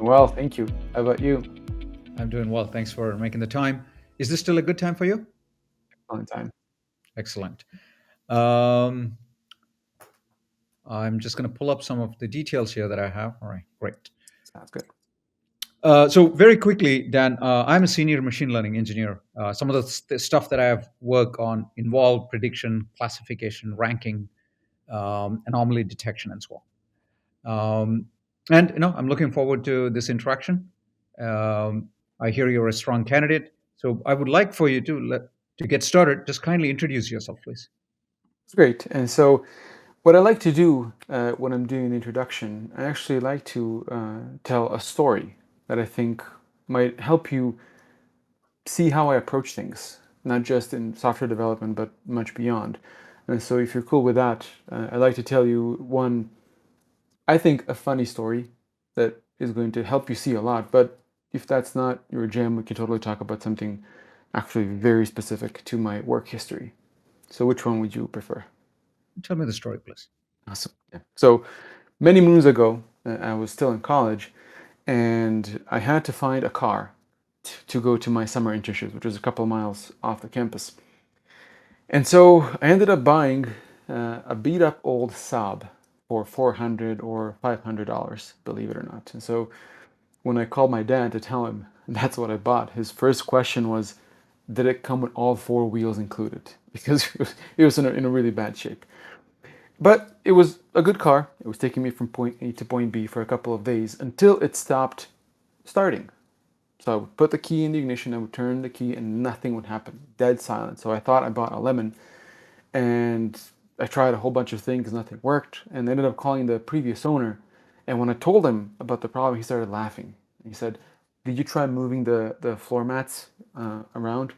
Well, thank you. How about you? I'm doing well. Thanks for making the time. Is this still a good time for you? On time. Excellent. Um, I'm just going to pull up some of the details here that I have. All right, great. Sounds good. So very quickly, Dan, I'm a senior machine learning engineer. Some of the stuff that I have worked on involve prediction, classification, ranking, anomaly detection, and so on. And I'm looking forward to this interaction. Um, I hear you're a strong candidate, so I would like for you to get started. Just kindly introduce yourself, please. It's great. And so, what I like to do when I'm doing an introduction, I actually like to tell a story that I think might help you see how I approach things, not just in software development, but much beyond. And so, if you're cool with that, I'd like to tell you one, I think, a funny story that is going to help you see a lot. But if that's not your jam, we can totally talk about something actually very specific to my work history. So, which one would you prefer? Tell me the story, please. Awesome. Yeah. So, many moons ago, I was still in college, and I had to find a car to go to my summer internship, which was a couple of miles off the campus. And so I ended up buying a beat up old Saab for $400 or $500, believe it or not. And so when I called my dad to tell him that's what I bought, his first question was, did it come with all four wheels included? Because it was in a really bad shape. But it was a good car. It was taking me from point A to point B for a couple of days until it stopped starting. So I would put the key in the ignition, I would turn the key, and nothing would happen. Dead silent. So I thought I bought a lemon, and I tried a whole bunch of things, nothing worked, and I ended up calling the previous owner. And when I told him about the problem, he started laughing. He said, "Did you try moving the floor mats around?"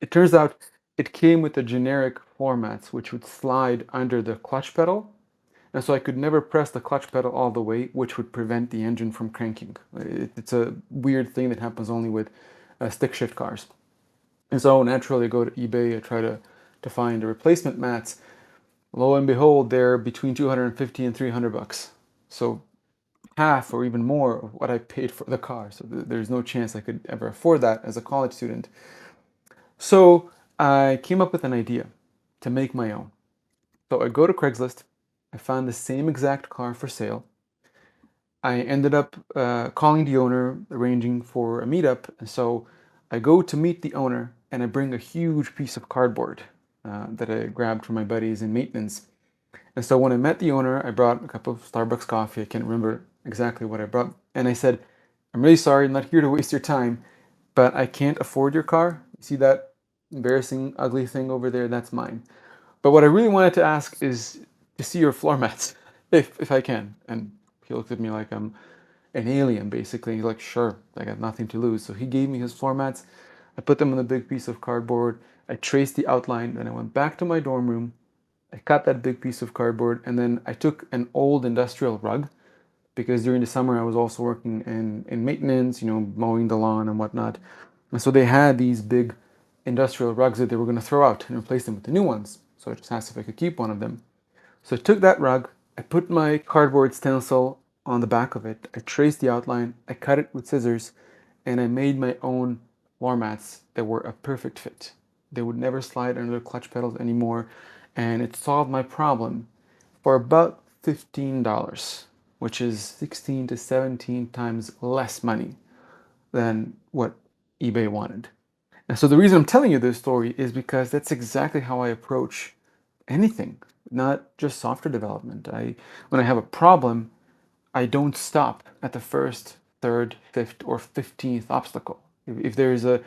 It turns out it came with the generic floor mats, which would slide under the clutch pedal, and so I could never press the clutch pedal all the way, which would prevent the engine from cranking. It's a weird thing that happens only with stick shift cars. And so naturally, I go to eBay, I try to find the replacement mats. Lo and behold, they're between 250 and $300. So half or even more of what I paid for the car. So there's no chance I could ever afford that as a college student. So I came up with an idea to make my own. So I go to Craigslist. I found the same exact car for sale. I ended up calling the owner, arranging for a meetup. And so I go to meet the owner and I bring a huge piece of cardboard that I grabbed from my buddies in maintenance. And so when I met the owner, I brought a cup of Starbucks coffee. I can't remember exactly what I brought. And I said, "I'm really sorry, I'm not here to waste your time, but I can't afford your car. You see that embarrassing, ugly thing over there? That's mine. But what I really wanted to ask is to see your floor mats, if I can." And he looked at me like I'm an alien, basically. He's like, "Sure, I got nothing to lose." So he gave me his floor mats. I put them on a big piece of cardboard. I traced the outline. Then I went back to my dorm room. I cut that big piece of cardboard. And then I took an old industrial rug because during the summer I was also working in maintenance, mowing the lawn and whatnot. And so they had these big industrial rugs that they were going to throw out and replace them with the new ones. So I just asked if I could keep one of them. So I took that rug, I put my cardboard stencil on the back of it, I traced the outline, I cut it with scissors, and I made my own floor mats that were a perfect fit. They would never slide under the clutch pedals anymore, and it solved my problem for about $15, which is 16 to 17 times less money than what eBay wanted. And so the reason I'm telling you this story is because that's exactly how I approach anything, not just software development. When I have a problem, I don't stop at the first, third, fifth, or 15th obstacle. If there is a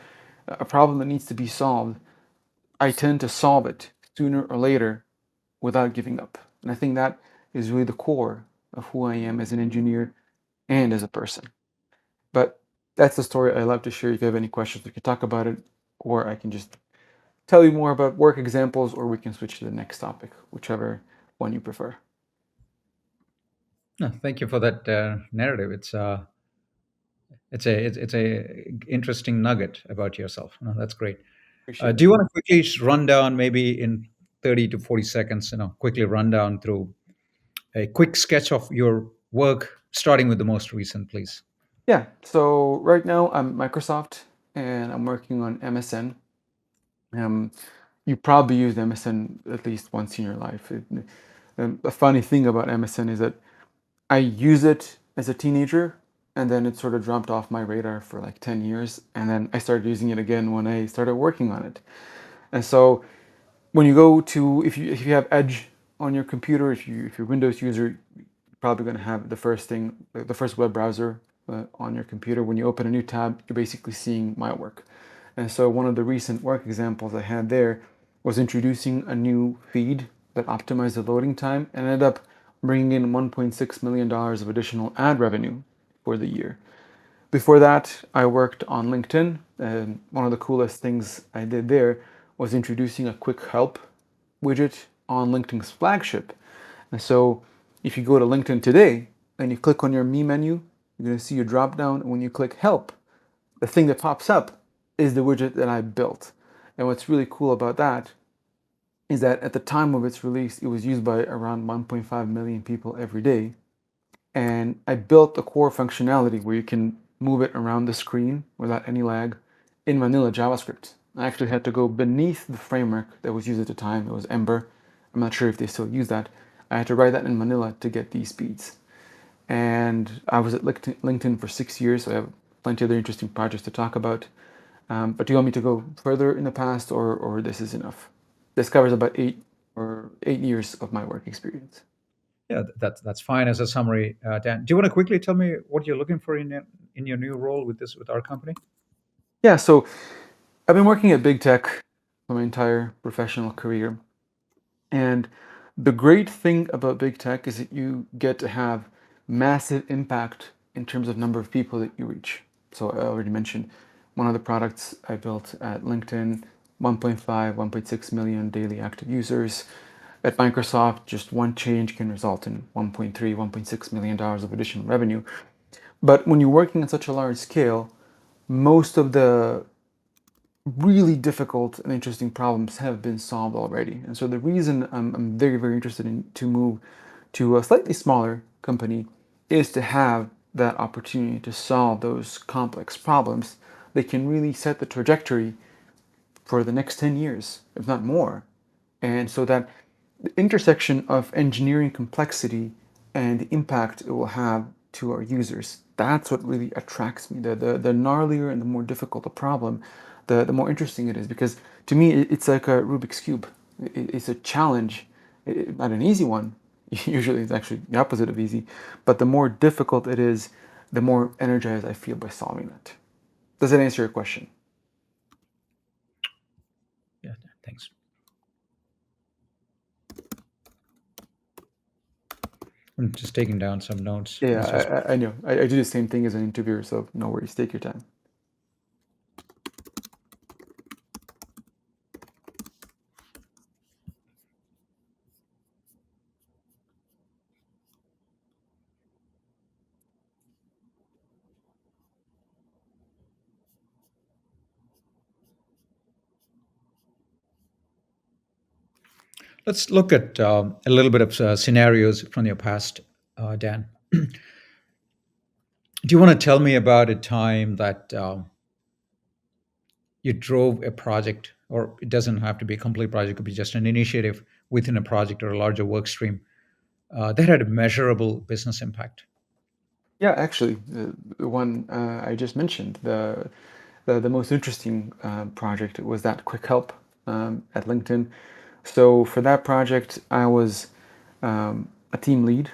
problem that needs to be solved, I tend to solve it sooner or later without giving up. And I think that is really the core of who I am as an engineer and as a person. But that's the story I love to share. If you have any questions, we can talk about it, or I can just tell you more about work examples, or we can switch to the next topic, whichever one you prefer. No, thank you for that narrative. It's a interesting nugget about yourself. No, that's great. Appreciate Do it. you want to quickly run down, maybe in 30 to 40 seconds, quickly run down through a quick sketch of your work, starting with the most recent, please? Yeah, so right now I'm Microsoft and I'm working on MSN. Um, you probably used MSN at least once in your life. A funny thing about MSN is that I use it as a teenager and then it sort of dropped off my radar for like 10 years. And then I started using it again when I started working on it. And so when you go to, if you have Edge on your computer, if you're a Windows user, probably going to have the first thing, the first web browser on your computer. When you open a new tab, you're basically seeing my work. And so one of the recent work examples I had there was introducing a new feed that optimized the loading time and ended up bringing in $1.6 million of additional ad revenue for the year. Before that, I worked on LinkedIn, and one of the coolest things I did there was introducing a quick help widget on LinkedIn's flagship. And so if you go to LinkedIn today and you click on your Me menu, you're going to see a drop down. And when you click Help, the thing that pops up is the widget that I built. And what's really cool about that is that at the time of its release, it was used by around 1.5 million people every day. And I built a core functionality where you can move it around the screen without any lag in vanilla JavaScript. I actually had to go beneath the framework that was used at the time. It was Ember. I'm not sure if they still use that. I had to write that in vanilla to get these speeds. And I was at LinkedIn for 6 years, so I have plenty of other interesting projects to talk about. But do you want me to go further in the past, or this is enough? This covers about 8 years of my work experience. Yeah, that's fine as a summary. Dan, do you want to quickly tell me what you're looking for in your new role with our company? Yeah, so I've been working at big tech for my entire professional career. And the great thing about big tech is that you get to have massive impact in terms of number of people that you reach. So I already mentioned one of the products I built at LinkedIn, 1.5, 1.6 million daily active users. At Microsoft, just one change can result in 1.3, 1.6 million dollars of additional revenue. But when you're working on such a large scale, most of the really difficult and interesting problems have been solved already. And so the reason I'm very, very interested in to move to a slightly smaller company is to have that opportunity to solve those complex problems. They can really set the trajectory for the next 10 years, if not more. And so that the intersection of engineering complexity and the impact it will have to our users, that's what really attracts me. The gnarlier and the more difficult the problem, the more interesting it is. Because to me, it's like a Rubik's Cube. It's a challenge, not an easy one. Usually it's actually the opposite of easy. But the more difficult it is, the more energized I feel by solving it. Does that answer your question? Yeah, thanks. I'm just taking down some notes Yeah, as you speak. I know. I do the same thing as an interviewer, so no worries. Take your time. Let's look at a little bit of scenarios from your past, Dan. Do you want to tell me about a time that you drove a project, or it doesn't have to be a complete project, it could be just an initiative within a project or a larger work stream that had a measurable business impact? Yeah, actually, the one I just mentioned, the most interesting project was that quick help at LinkedIn. So for that project, I was a team lead,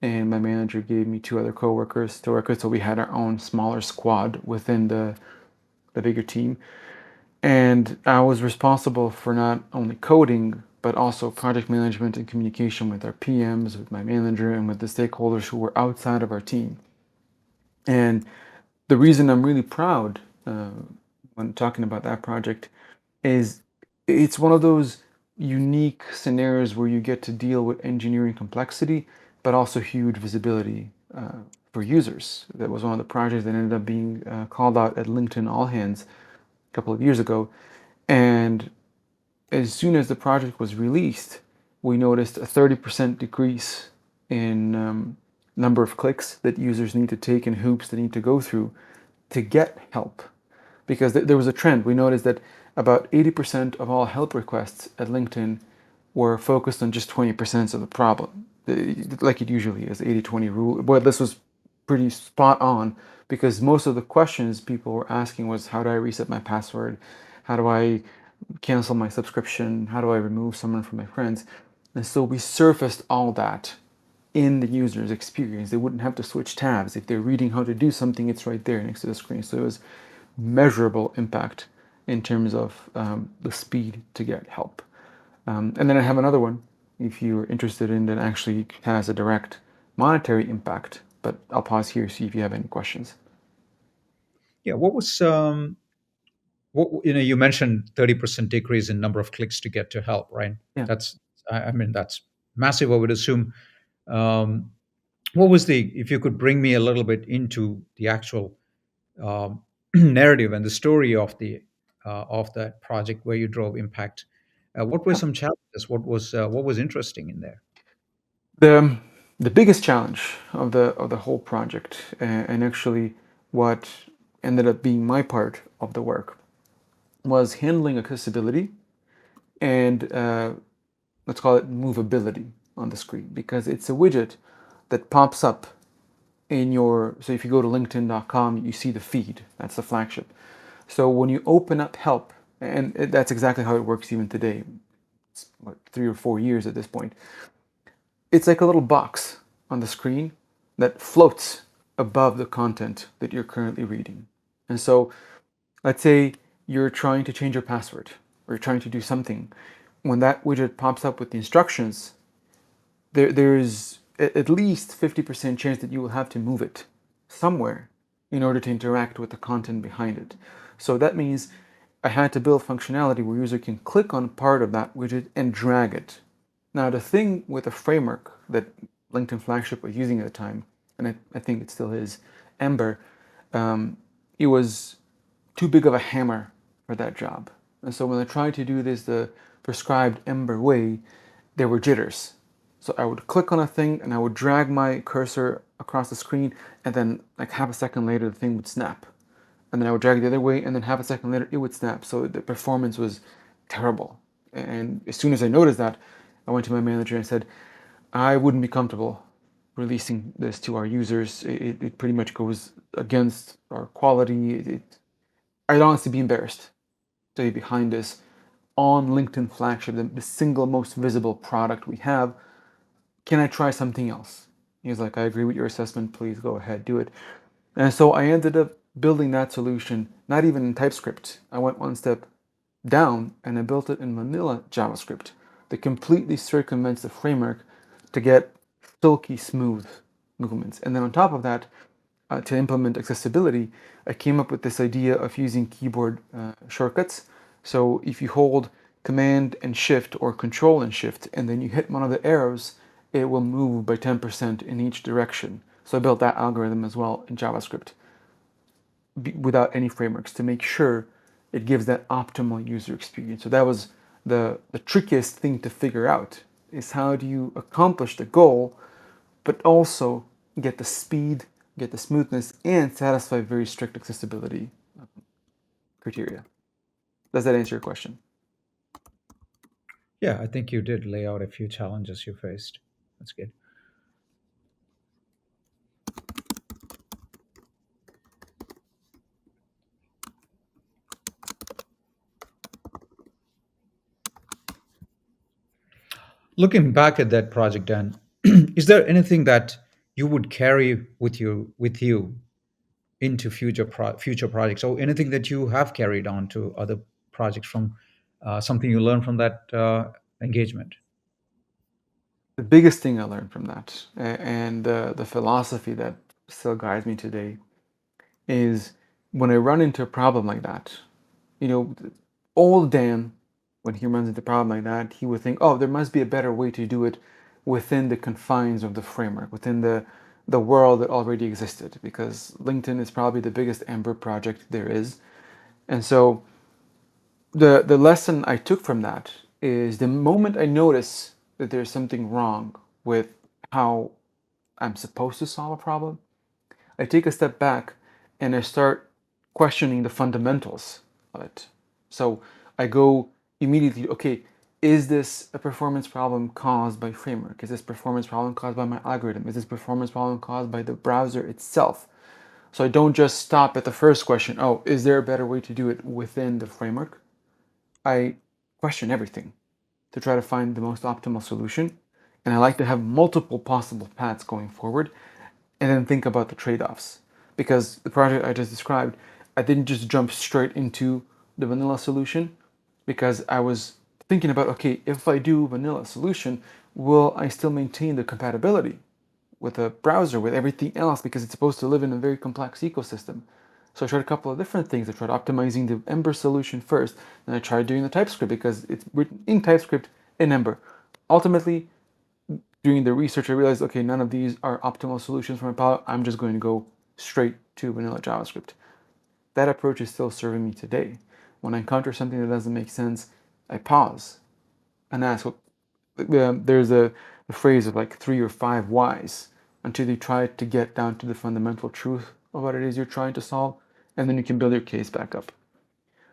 and my manager gave me two other coworkers to work with. So we had our own smaller squad within the bigger team. And I was responsible for not only coding, but also project management and communication with our PMs, with my manager, and with the stakeholders who were outside of our team. And the reason I'm really proud when talking about that project is it's one of those unique scenarios where you get to deal with engineering complexity, but also huge visibility for users. That was one of the projects that ended up being called out at LinkedIn All Hands a couple of years ago. And as soon as the project was released, we noticed a 30% decrease in number of clicks that users need to take and hoops they need to go through to get help. Because there was a trend. We noticed that about 80% of all help requests at LinkedIn were focused on just 20% of the problem, like it usually is, 80-20 rule. But this was pretty spot on because most of the questions people were asking was, how do I reset my password? How do I cancel my subscription? How do I remove someone from my friends? And so we surfaced all that in the user's experience. They wouldn't have to switch tabs. If they're reading how to do something, it's right there next to the screen. So it was measurable impact in terms of the speed to get help. And then I have another one, if you're interested in, that actually has a direct monetary impact. But I'll pause here, see if you have any questions. Yeah, what was what you mentioned 30% decrease in number of clicks to get to help, right? Yeah. That's I mean that's massive, I would assume. Um, what was the if you could bring me a little bit into the actual um, narrative and the story of that project where you drove impact. What were some challenges? What was interesting in there? The the biggest challenge of the whole project, and actually what ended up being my part of the work, was handling accessibility and let's call it movability on the screen, because it's a widget that pops up in your, so if you go to linkedin.com, you see the feed. That's the flagship. So when you open up help, and that's exactly how it works even today, it's what, 3 or 4 years at this point, it's like a little box on the screen that floats above the content that you're currently reading. And so let's say you're trying to change your password or you're trying to do something. When that widget pops up with the instructions, there's at least 50% chance that you will have to move it somewhere in order to interact with the content behind it. So that means I had to build functionality where user can click on part of that widget and drag it. Now the thing with the framework that LinkedIn Flagship was using at the time, and I think it still is, Ember, um, it was too big of a hammer for that job. And so when I tried to do this the prescribed Ember way, there were jitters. So I would click on a thing and I would drag my cursor across the screen, and then like half a second later the thing would snap. And then I would drag it the other way, and then half a second later it would snap. So the performance was terrible. And as soon as I noticed that, I went to my manager and said, I wouldn't be comfortable releasing this to our users. It pretty much goes against our quality. I'd honestly be embarrassed to be behind this on LinkedIn Flagship, the single most visible product we have. Can I try something else? He was like, I agree with your assessment. Please go ahead, do it. And so I ended up building that solution, not even in TypeScript. I went one step down and I built it in vanilla JavaScript that completely circumvents the framework to get silky smooth movements. And then on top of that, to implement accessibility, I came up with this idea of using keyboard shortcuts. So if you hold Command and Shift or Control and Shift, and then you hit one of the arrows, it will move by 10% in each direction. So I built that algorithm as well in JavaScript without any frameworks to make sure it gives that optimal user experience. So that was the trickiest thing to figure out, is how do you accomplish the goal, but also get the speed, get the smoothness, and satisfy very strict accessibility criteria. Does that answer your question? Yeah, I think you did lay out a few challenges you faced. That's good. Looking back at that project, Dan, is there anything that you would carry with you into future projects, or anything that you have carried on to other projects from something you learned from that engagement? The biggest thing I learned from that, and the philosophy that still guides me today, is when I run into a problem like that, you know, old Dan, when he runs into a problem like that, he would think, oh, there must be a better way to do it within the confines of the framework, within the world that already existed, because LinkedIn is probably the biggest Ember project there is. And so the lesson I took from that is the moment I notice that there's something wrong with how I'm supposed to solve a problem, I take a step back and I start questioning the fundamentals of it. So I go immediately, okay, is this a performance problem caused by framework? Is this performance problem caused by my algorithm? Is this performance problem caused by the browser itself? So I don't just stop at the first question, oh, is there a better way to do it within the framework? I question everything to try to find the most optimal solution. And I like to have multiple possible paths going forward and then think about the trade-offs. Because the project I just described, I didn't just jump straight into the vanilla solution because I was thinking about, okay, if I do vanilla solution, will I still maintain the compatibility with a browser, with everything else, because it's supposed to live in a very complex ecosystem. So I tried a couple of different things. I tried optimizing the Ember solution first, and I tried doing the TypeScript because it's written in TypeScript in Ember. Ultimately, doing the research, I realized, okay, none of these are optimal solutions for my pilot. I'm just going to go straight to vanilla JavaScript. That approach is still serving me today. When I encounter something that doesn't make sense, I pause and ask, there's a phrase of like 3 or 5 whys until you try to get down to the fundamental truth of what it is you're trying to solve, and then you can build your case back up.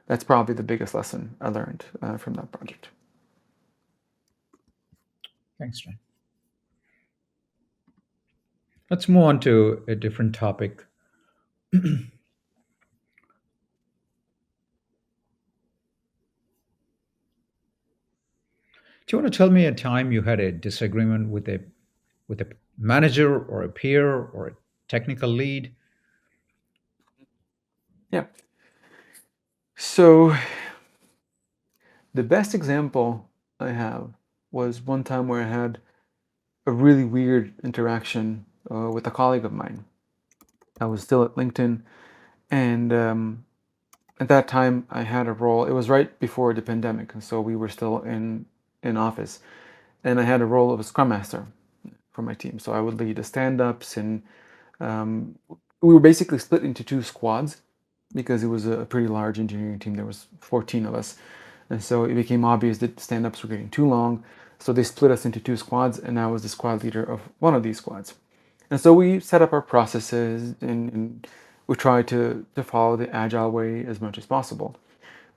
That's probably the biggest lesson I learned from that project. Thanks, John. Let's move on to a different topic. Do you want to tell me a time you had a disagreement with a manager or a peer or a technical lead? Yeah. So the best example I have was one time where I had a really weird interaction with a colleague of mine. I was still at LinkedIn, and at that time I had a role. It was right before the pandemic, and so we were still in office, and I had a role of a scrum master for my team. So I would lead the stand-ups, and um, we were basically split into 2 squads because it was a pretty large engineering team. There was 14 of us, and so it became obvious that stand-ups were getting too long. So they split us into 2 squads, and I was the squad leader of one of these squads. And so we set up our processes, and we tried to follow the agile way as much as possible.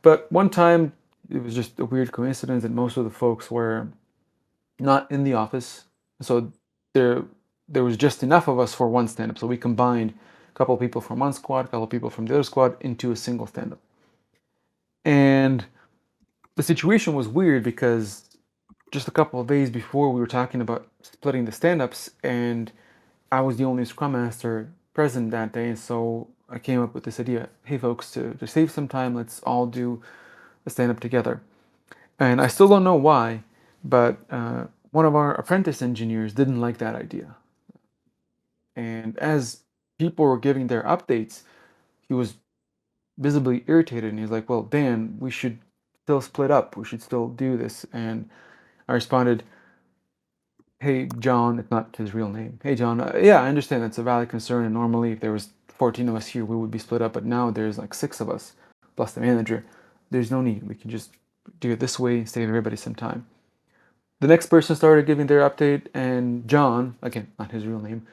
But one time, it was just a weird coincidence that most of the folks were not in the office. So there, there was just enough of us for one stand up. So we combined a couple of people from one squad, a couple of people from the other squad into a single stand up. And the situation was weird because just a couple of days before we were talking about splitting the stand ups, and I was the only scrum master present that day. So I came up with this idea, hey folks, to save some time, let's all do a stand up together. And I still don't know why, but one of our apprentice engineers didn't like that idea. And as people were giving their updates, he was visibly irritated, and he's like, well, Dan, we should still split up. We should still do this. And I responded, hey, John, it's not his real name. Hey, John, yeah, I understand that's a valid concern. And normally, if there was 14 of us here, we would be split up. But now there's like 6 of us, plus the manager. There's no need. We can just do it this way, save everybody some time. The next person started giving their update, and John, again, not his real name,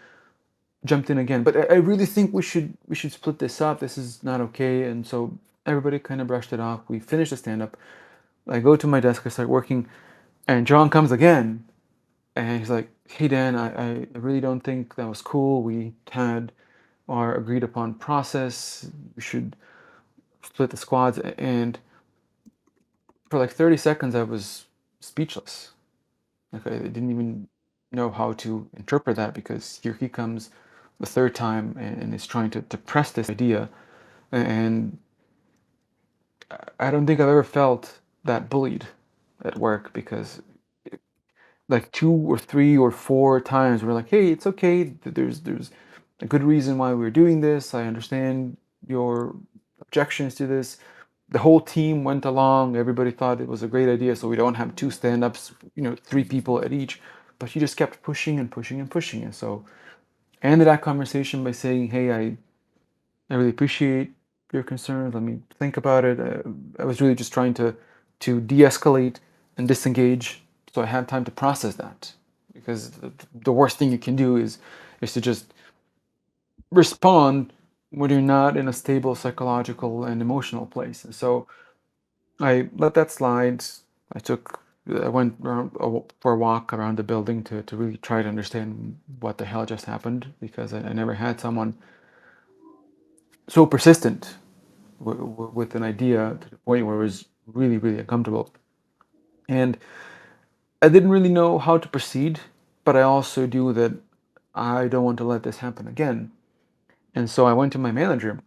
jumped in again. But I really think we should split this up. This is not okay. And so everybody kind of brushed it off. We finished the stand up. I go to my desk, I start working, and John comes again, and he's like, "Hey Dan, I really don't think that was cool. We had our agreed upon process. We should split the squads." And for like 30 seconds, I was speechless. Like I didn't even know how to interpret that because here he comes the third time and is trying to press this idea. And I don't think I've ever felt that bullied at work because like 2 or 3 or 4 times we're like, hey, it's okay. There's a good reason why we're doing this. I understand your objections to this. The whole team went along. Everybody thought it was a great idea, so we don't have 2 stand-ups, 3 people at each. But he just kept pushing and pushing and pushing. And so I ended that conversation by saying, hey, I really appreciate your concerns. Let me think about it. I was really just trying to de-escalate and disengage, so I had time to process that. Because the worst thing you can do is is to just respond when you're not in a stable psychological and emotional place. And so I let that slide. I took, I went around, for a walk around the building to really try to understand what the hell just happened, because I never had someone so persistent with an idea to the point where it was really, really uncomfortable. And I didn't really know how to proceed, but I also knew that I don't want to let this happen again. And so I went to my manager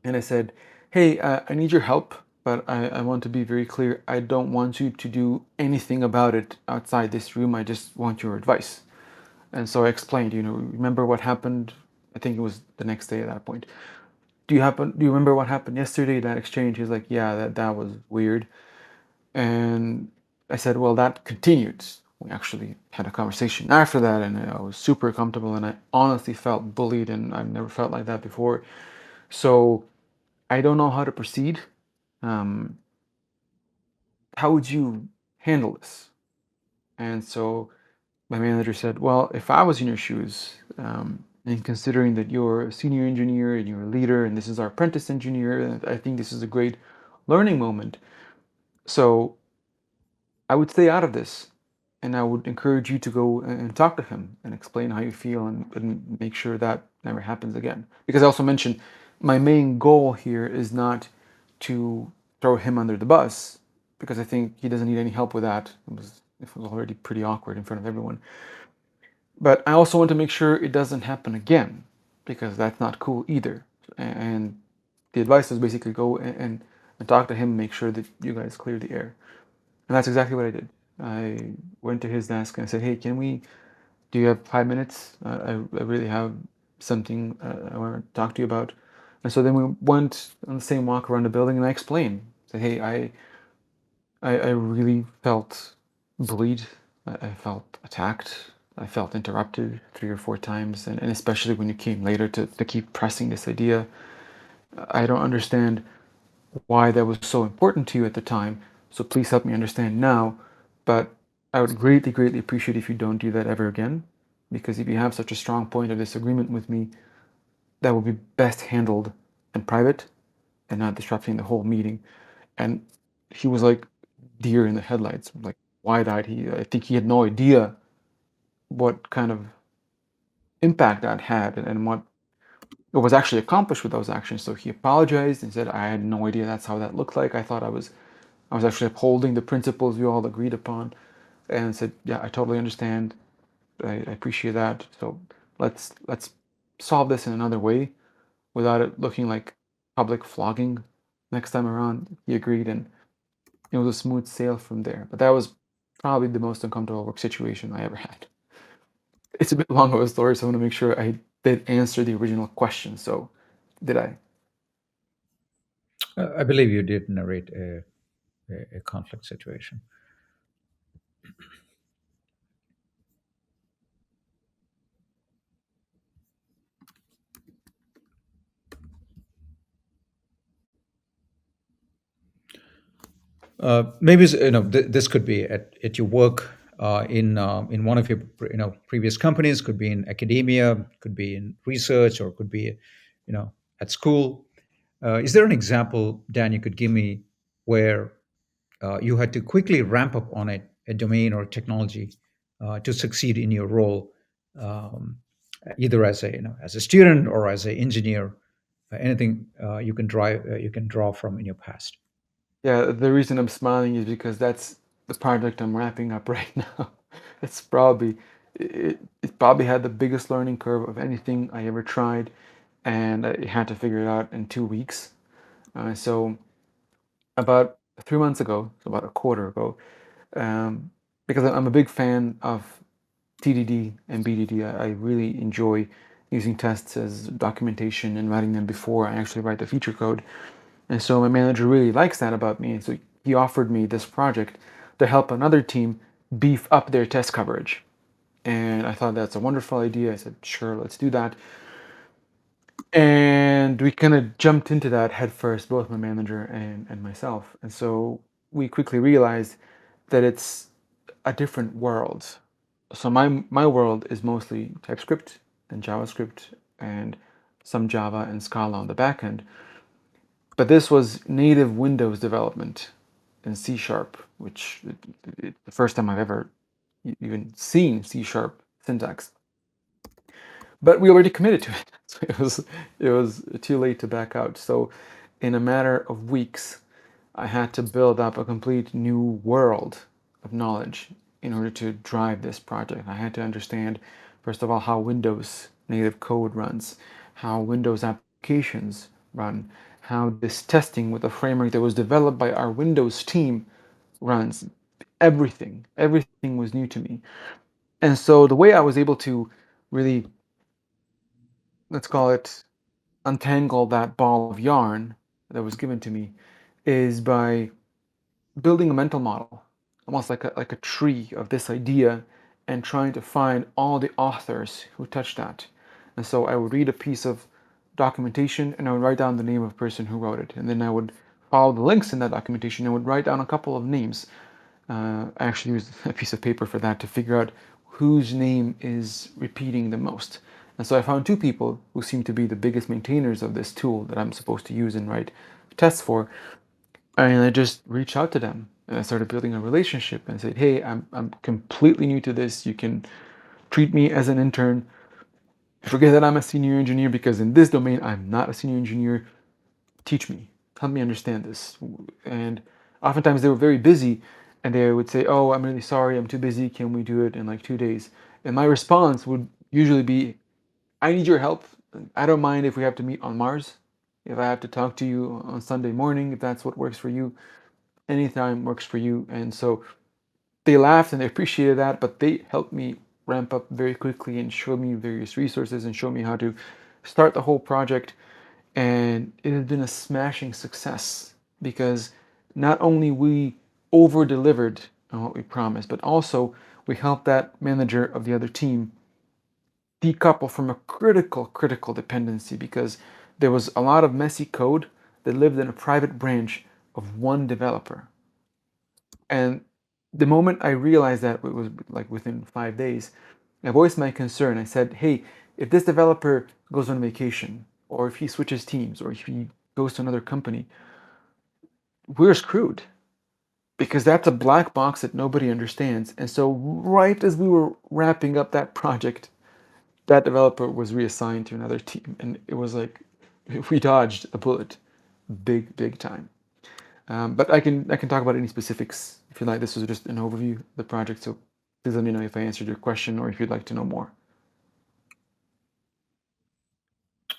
and I said, "Hey, I need your help, but I want to be very clear. I don't want you to do anything about it outside this room. I just want your advice." And so I explained, remember what happened? I think it was the next day at that point. Do you remember what happened yesterday, that exchange? He's like, "Yeah, that was weird." And I said, "Well, that continued. We actually had a conversation after that, and I was super comfortable, and I honestly felt bullied, and I've never felt like that before. So I don't know how to proceed. Um, how would you handle this?" And so my manager said, "Well, if I was in your shoes, and considering that you're a senior engineer and you're a leader, and this is our apprentice engineer, and I think this is a great learning moment. So I would stay out of this, and I would encourage you to go and talk to him and explain how you feel, and make sure that never happens again." Because I also mentioned my main goal here is not to throw him under the bus, because I think he doesn't need any help with that. It was already pretty awkward in front of everyone. But I also want to make sure it doesn't happen again, because that's not cool either. And the advice is basically go and talk to him, make sure that you guys clear the air. And that's exactly what I did. I went to his desk and I said, "Hey, do you have 5 minutes? I really have something I want to talk to you about." And so then we went on the same walk around the building, and I explained, said, "Hey, I really felt bullied. I felt attacked. I felt interrupted 3 or 4 times. And especially when you came later to keep pressing this idea. I don't understand why that was so important to you at the time. So please help me understand now. But I would greatly, greatly appreciate if you don't do that ever again. Because if you have such a strong point of disagreement with me, that would be best handled in private and not disrupting the whole meeting." And he was like deer in the headlights, like wide-eyed. I think he had no idea what kind of impact that had, and what was actually accomplished with those actions. So he apologized and said, "I had no idea that's how that looked like. I thought I was actually upholding the principles we all agreed upon." And said, "Yeah, I totally understand. I appreciate that. So let's solve this in another way without it looking like public flogging next time around." He agreed, and it was a smooth sail from there. But that was probably the most uncomfortable work situation I ever had. It's a bit long of a story, so I want to make sure I did answer the original question. So, did I? I believe you did narrate a conflict situation. Maybe this could be at your work, in one of your previous companies, could be in academia, could be in research, or could be at school. Is there an example, Dan, you could give me where you had to quickly ramp up on a domain or technology to succeed in your role, um, either as a student or as an engineer? Anything you can draw from in your past? Yeah, the reason I'm smiling is because that's the project I'm wrapping up right now. It's probably it probably had the biggest learning curve of anything I ever tried, and I had to figure it out in 2 weeks. So about 3 months ago, so about a quarter ago, um, because I'm a big fan of TDD and BDD. I really enjoy using tests as documentation and writing them before I actually write the feature code. And so my manager really likes that about me. And so he offered me this project to help another team beef up their test coverage. And I thought that's a wonderful idea. I said, "Sure, let's do that." And we kind of jumped into that head first, both my manager and myself. And so we quickly realized that it's a different world. So my world is mostly TypeScript and JavaScript and some Java and Scala on the back end. But this was native Windows development in C Sharp, which the first time I've ever even seen C Sharp syntax. But we already committed to it, so it was too late to back out. So in a matter of weeks, I had to build up a complete new world of knowledge in order to drive this project. I had to understand, first of all, how Windows native code runs, how Windows applications run, how this testing with a framework that was developed by our Windows team runs. Everything was new to me. And so the way I was able to really, let's call it, untangle that ball of yarn that was given to me is by building a mental model, almost like a tree of this idea, and trying to find all the authors who touched that. And so I would read a piece of documentation and I would write down the name of the person who wrote it, and then I would follow the links in that documentation and would write down a couple of names. I actually used a piece of paper for that to figure out whose name is repeating the most. And so I found two people who seem to be the biggest maintainers of this tool that I'm supposed to use and write tests for. And I just reached out to them and I started building a relationship and said, hey, I'm completely new to this. You can treat me as an intern. Forget that I'm a senior engineer because in this domain, I'm not a senior engineer. Teach me, help me understand this. And oftentimes they were very busy and they would say, oh, I'm really sorry, I'm too busy. Can we do it in like 2 days? And my response would usually be, I need your help. I don't mind if we have to meet on Mars, if I have to talk to you on Sunday morning, if that's what works for you. Anytime works for you. And so they laughed and they appreciated that, but they helped me ramp up very quickly and show me various resources and show me how to start the whole project. And it has been a smashing success because not only we over delivered on what we promised, but also we helped that manager of the other team decouple from a critical dependency because there was a lot of messy code that lived in a private branch of one developer. And the moment I realized that, it was like within 5 days, I voiced my concern. I said, hey, if this developer goes on vacation, or if he switches teams, or if he goes to another company, we're screwed because that's a black box that nobody understands. And so, right as we were wrapping up that project, that developer was reassigned to another team. And it was like we dodged a bullet big time. But I can talk about any specifics if you like. This was just an overview of the project, so please let me know if I answered your question or if you'd like to know more.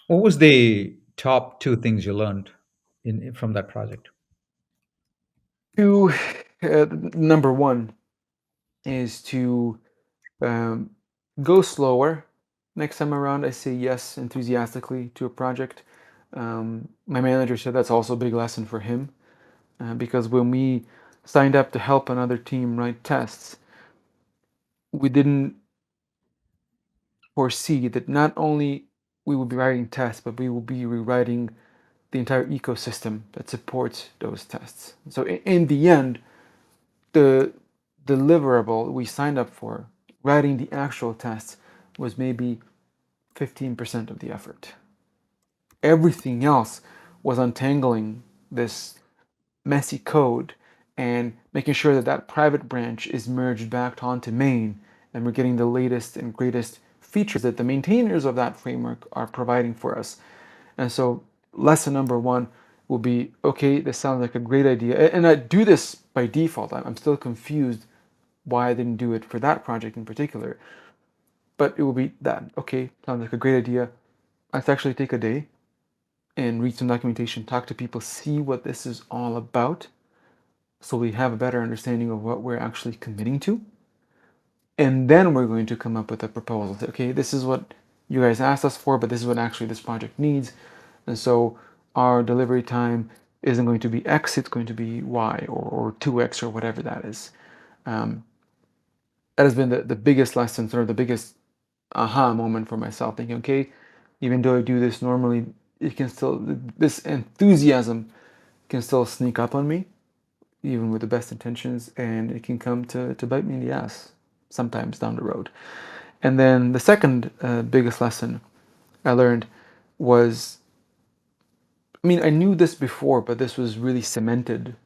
What was the top two things you learned from that project? To number one is to um, go slower. Next time around, I say yes enthusiastically to a project. My manager said that's also a big lesson for him because when we signed up to help another team write tests, we didn't foresee that not only we will be writing tests, but we will be rewriting the entire ecosystem that supports those tests. So in the end, the deliverable we signed up for, writing the actual tests, was maybe 15% of the effort. Everything else was untangling this messy code and making sure that that private branch is merged back onto main and we're getting the latest and greatest features that the maintainers of that framework are providing for us. And so lesson number one will be, okay, this sounds like a great idea. And I do this by default. I'm still confused why I didn't do it for that project in particular. But it will be that, okay, sounds like a great idea. Let's actually take a day and read some documentation, talk to people, see what this is all about, so we have a better understanding of what we're actually committing to. And then we're going to come up with a proposal. Say, okay, this is what you guys asked us for, but this is what actually this project needs. And so our delivery time isn't going to be X, it's going to be Y or 2X or whatever that is. Um, that has been the biggest lesson, sort of the biggest aha moment for myself, thinking, okay, even though I do this normally, it can still, this enthusiasm can still sneak up on me even with the best intentions, and it can come to bite me in the ass. sometimes down the road. And then the second biggest lesson I learned was, I mean, I knew this before, but this was really cemented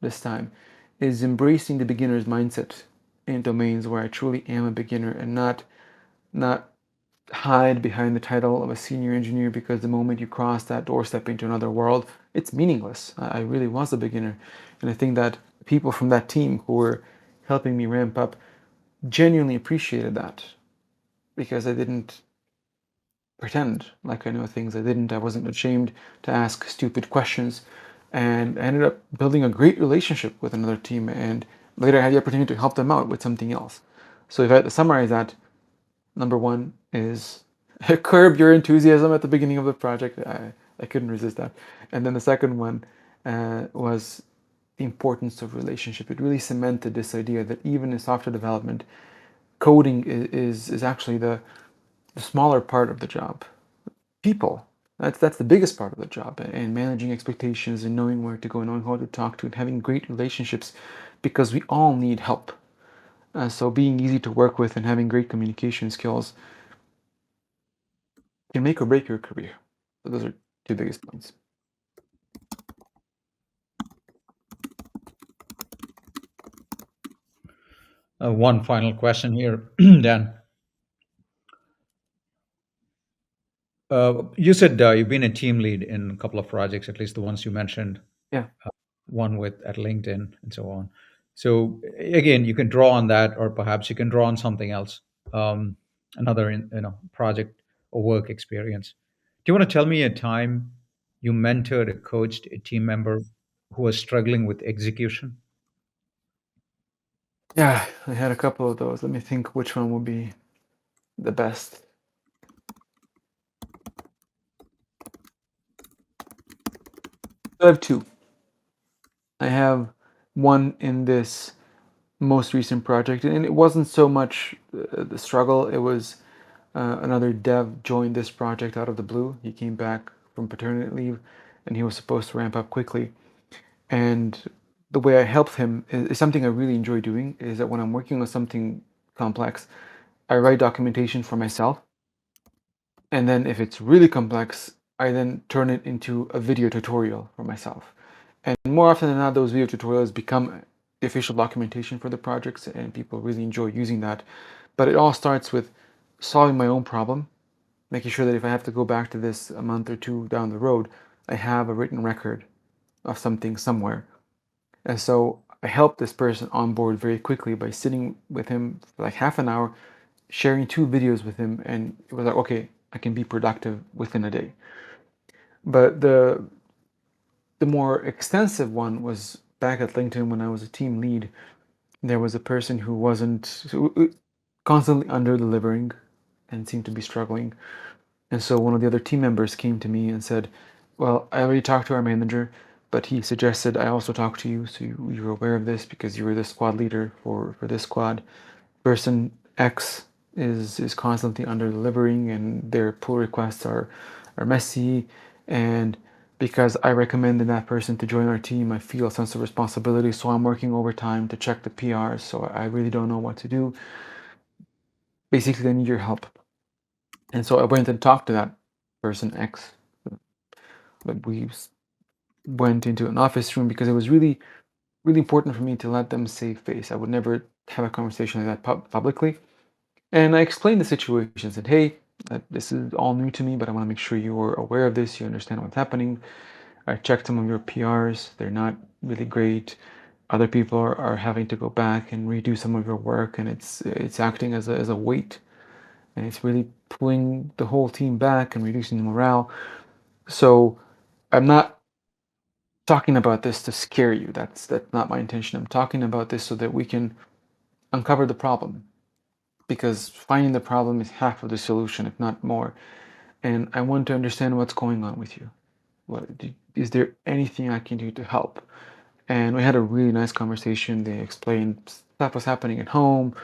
this time, is embracing the beginner's mindset in domains where I truly am a beginner, and not hide behind the title of a senior engineer, because the moment you cross that doorstep into another world, it's meaningless. I really was a beginner. And I think that people from that team who were helping me ramp up genuinely appreciated that, because I didn't pretend like I know things. I wasn't ashamed to ask stupid questions. And I ended up building a great relationship with another team. And later I had the opportunity to help them out with something else. So if I had to summarize that, number one is curb your enthusiasm at the beginning of the project. I couldn't resist that. And then the second one was the importance of relationship. It really cemented this idea that even in software development, coding is actually the smaller part of the job. People. That's the biggest part of the job, and managing expectations and knowing where to go, knowing how to talk to, and having great relationships, because we all need help. So being easy to work with and having great communication skills can make or break your career. So those are two biggest points. One final question here, Dan. You said you've been a team lead in a couple of projects, at least the ones you mentioned, Yeah. one with at LinkedIn and so on. So again, you can draw on that, or perhaps you can draw on something else, another project or work experience. Do you want to tell me a time you mentored or coached a team member who was struggling with execution? Yeah, I had a couple of those. Let me think which one would be the best. I have two. I have one in this most recent project, and it wasn't so much the struggle. It was another dev joined this project out of the blue. He came back from paternity leave, and he was supposed to ramp up quickly. And the way I helped him is something I really enjoy doing. Is that when I'm working on something complex, I write documentation for myself, and then if it's really complex, I then turn it into a video tutorial for myself. And more often than not, those video tutorials become the official documentation for the projects, and people really enjoy using that. But it all starts with solving my own problem, making sure that if I have to go back to this a month or two down the road, I have a written record of something somewhere. And so I helped this person on board very quickly by sitting with him for like half an hour, sharing two videos with him, and it was like, okay, I can be productive within a day. But the more extensive one was back at LinkedIn when I was a team lead. There was a person who wasn't constantly under delivering and seemed to be struggling. And so one of the other team members came to me and said, well, I already talked to our manager, but he suggested I also talk to you, so you're aware of this because you were the squad leader for this squad. Person X is constantly under delivering, and their pull requests are messy. And because I recommended that person to join our team, I feel a sense of responsibility. So I'm working overtime to check the PRs. So I really don't know what to do. Basically, I need your help. And so I went and talked to that person X. But we went into an office room because it was really, really important for me to let them save face. I would never have a conversation like that publicly. And I explained the situation, said, hey, this is all new to me, but I want to make sure you are aware of this, you understand what's happening. I checked some of your PRs, they're not really great. Other people are having to go back and redo some of your work, and it's acting as a weight, and it's really pulling the whole team back and reducing the morale. So I'm not talking about this to scare you. That's not my intention. I'm talking about this so that we can uncover the problem, because finding the problem is half of the solution, if not more. And I want to understand what's going on with you. Is there anything I can do to help? And we had a really nice conversation. They explained stuff was happening at home.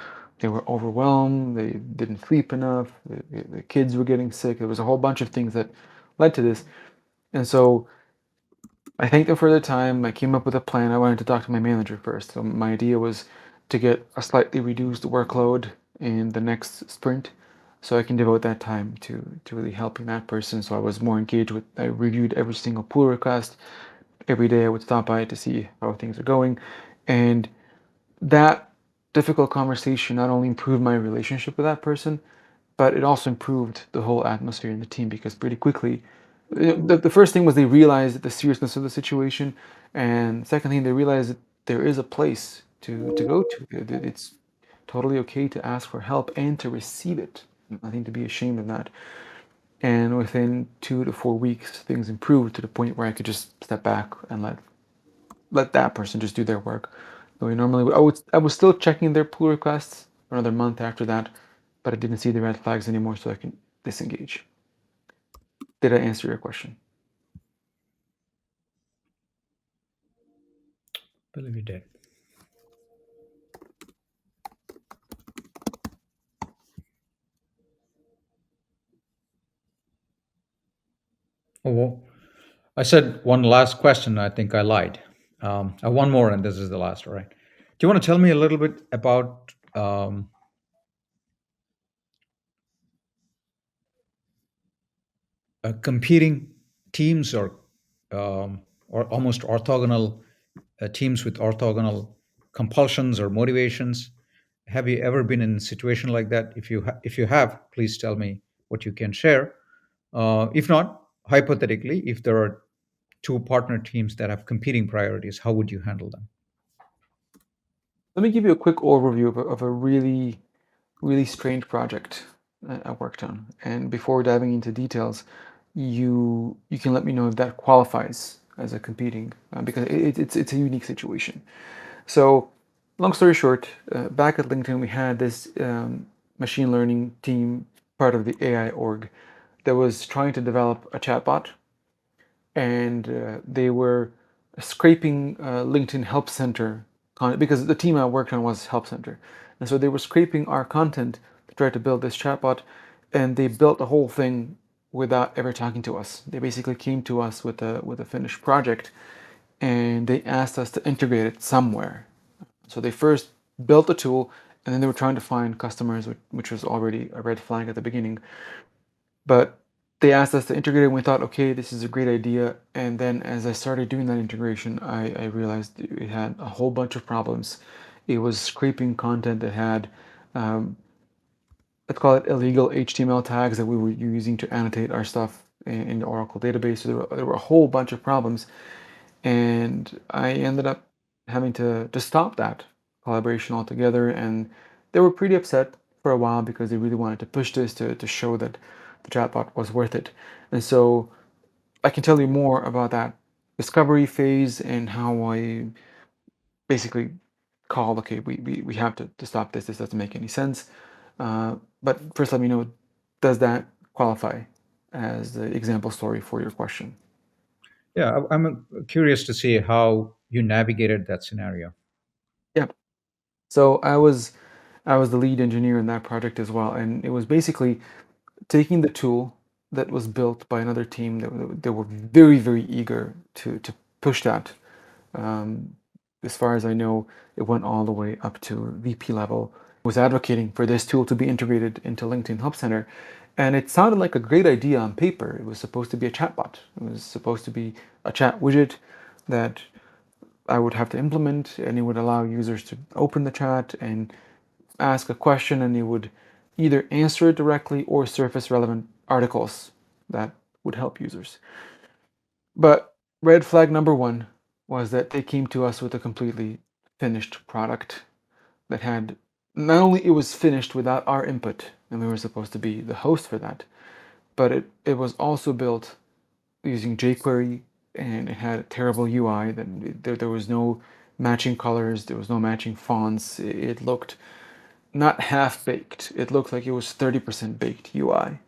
They were overwhelmed. They didn't sleep enough. The kids were getting sick. There was a whole bunch of things that led to this. And so I thanked them for their time. I came up with a plan. I wanted to talk to my manager first. So my idea was to get a slightly reduced workload in the next sprint, so I can devote that time to really helping that person. So I was more engaged with. I reviewed every single pull request. Every day I would stop by to see how things are going, and that difficult conversation not only improved my relationship with that person, but it also improved the whole atmosphere in the team because pretty quickly, the first thing was they realized the seriousness of the situation, and second thing they realized that there is a place to go to. It's totally okay to ask for help and to receive it. Nothing to be ashamed of that. And within 2 to 4 weeks, things improved to the point where I could just step back and let that person just do their work. So we normally I was still checking their pull requests for another month after that, but I didn't see the red flags anymore, so I can disengage. Did I answer your question? Believe you did. Oh, well, I said one last question. I think I lied. One more, and this is the last. All right. Do you want to tell me a little bit about competing teams or almost orthogonal teams with orthogonal compulsions or motivations? Have you ever been in a situation like that? If you have, please tell me what you can share. If not, hypothetically, if there are two partner teams that have competing priorities, how would you handle them? Let me give you a quick overview of a really strange project I worked on. And before diving into details, you can let me know if that qualifies as a competing because it's a unique situation. So, long story short, back at LinkedIn, we had this machine learning team, part of the AI org, that was trying to develop a chatbot, and they were scraping LinkedIn Help Center because the team I worked on was Help Center, and so they were scraping our content to try to build this chatbot, and they built the whole thing without ever talking to us. They basically came to us with a finished project, and they asked us to integrate it somewhere. So they first built the tool, and then they were trying to find customers, which was already a red flag at the beginning. But they asked us to integrate it, and we thought, okay, this is a great idea. And then as I started doing that integration, I realized it had a whole bunch of problems. It was scraping content that had, um, let's call it illegal HTML tags that we were using to annotate our stuff in the Oracle database. So there were a whole bunch of problems. And I ended up having to stop that collaboration altogether. And they were pretty upset for a while because they really wanted to push this to show that the chatbot was worth it. And so I can tell you more about that discovery phase and how I basically called, okay, we have to stop this. This doesn't make any sense. But first, let me know, does that qualify as the example story for your question? Yeah, I'm curious to see how you navigated that scenario. Yeah. So I was the lead engineer in that project as well, and it was basically taking the tool that was built by another team that they were very eager to push that. Um, as far as I know, it went all the way up to VP level. Was advocating for this tool to be integrated into LinkedIn Help Center, and it sounded like a great idea on paper. It was supposed to be a chatbot. It was supposed to be a chat widget that I would have to implement, and it would allow users to open the chat and ask a question, and it would either answer it directly or surface relevant articles that would help users. But red flag number one was that they came to us with a completely finished product that had not only it was finished without our input, and we were supposed to be the host for that, but it was also built using jQuery, and it had a terrible UI. That there was no matching colors, there was no matching fonts. It looked not half baked. It looked like it was 30% baked UI.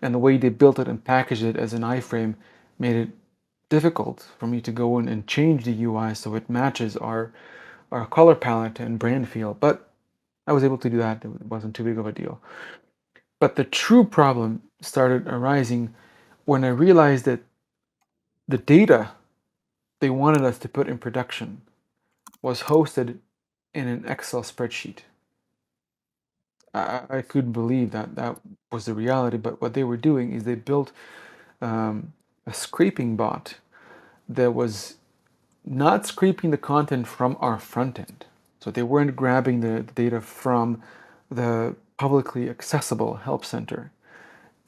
And the way they built it and packaged it as an iframe made it difficult for me to go in and change the UI so it matches our color palette and brand feel. But I was able to do that. It wasn't too big of a deal. But the true problem started arising when I realized that the data they wanted us to put in production was hosted in an Excel spreadsheet. I couldn't believe that that was the reality. But what they were doing is they built um, a scraping bot that was not scraping the content from our front end. So they weren't grabbing the data from the publicly accessible help center.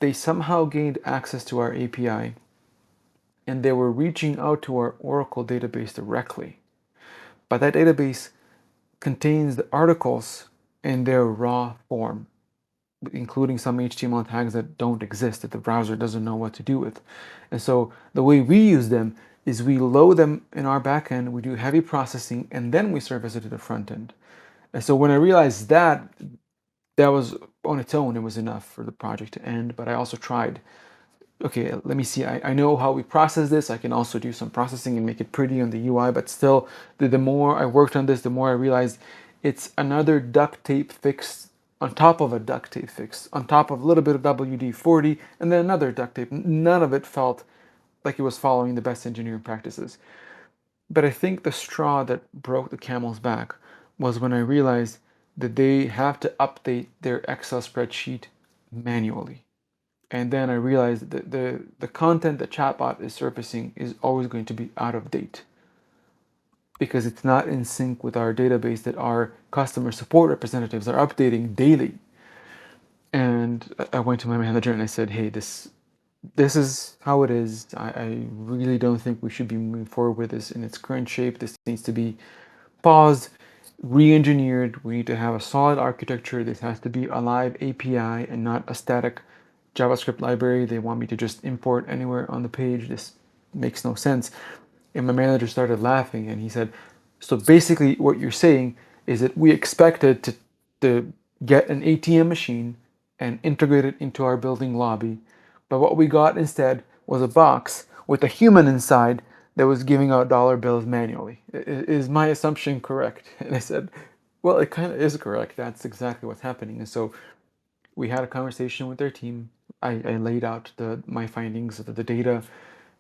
They somehow gained access to our API and they were reaching out to our Oracle database directly. But that database contains the articles in their raw form, including some HTML tags that don't exist, that the browser doesn't know what to do with. And so the way we use them is we load them in our backend, we do heavy processing, and then we surface it to the front end. And so when I realized that, that was on its own, it was enough for the project to end. But I also tried, okay, let me see, I know how we process this. I can also do some processing and make it pretty on the UI, but still, the more I worked on this, the more I realized it's another duct tape fix on top of a duct tape fix, on top of a little bit of WD-40, and then another duct tape. None of it felt like it was following the best engineering practices. But I think the straw that broke the camel's back was when I realized that they have to update their Excel spreadsheet manually. And then I realized that the content that chatbot is surfacing is always going to be out of date because it's not in sync with our database that our customer support representatives are updating daily. And I went to my manager and I said, hey, this is how it is. I really don't think we should be moving forward with this in its current shape. This needs to be paused, re-engineered. We need to have a solid architecture. This has to be a live API and not a static JavaScript library. They want me to just import anywhere on the page. This makes no sense. And my manager started laughing and he said, so basically what you're saying is that we expected to get an ATM machine and integrate it into our building lobby. But what we got instead was a box with a human inside that was giving out dollar bills manually. Is my assumption correct? And I said, well, it kind of is correct. That's exactly what's happening. And so we had a conversation with their team. I laid out my findings of the data.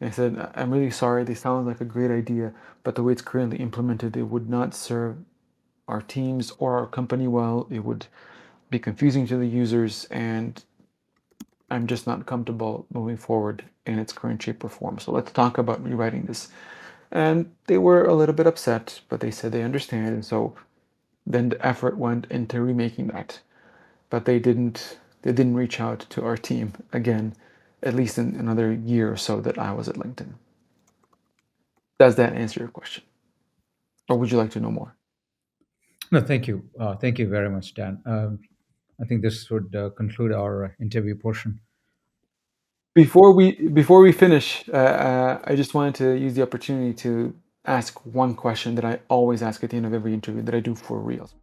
And I said, I'm really sorry. They sound like a great idea, but the way it's currently implemented, it would not serve our teams or our company well. It would be confusing to the users, and I'm just not comfortable moving forward in its current shape or form. So let's talk about rewriting this. And they were a little bit upset, but they said they understand. And so then the effort went into remaking that. But they didn't reach out to our team again, at least in another year or so that I was at LinkedIn. Does that answer your question? Or would you like to know more? No, thank you. Thank you very much, Dan. I think this would conclude our interview portion. Before we finish, I just wanted to use the opportunity to ask one question that I always ask at the end of every interview that I do for Reels.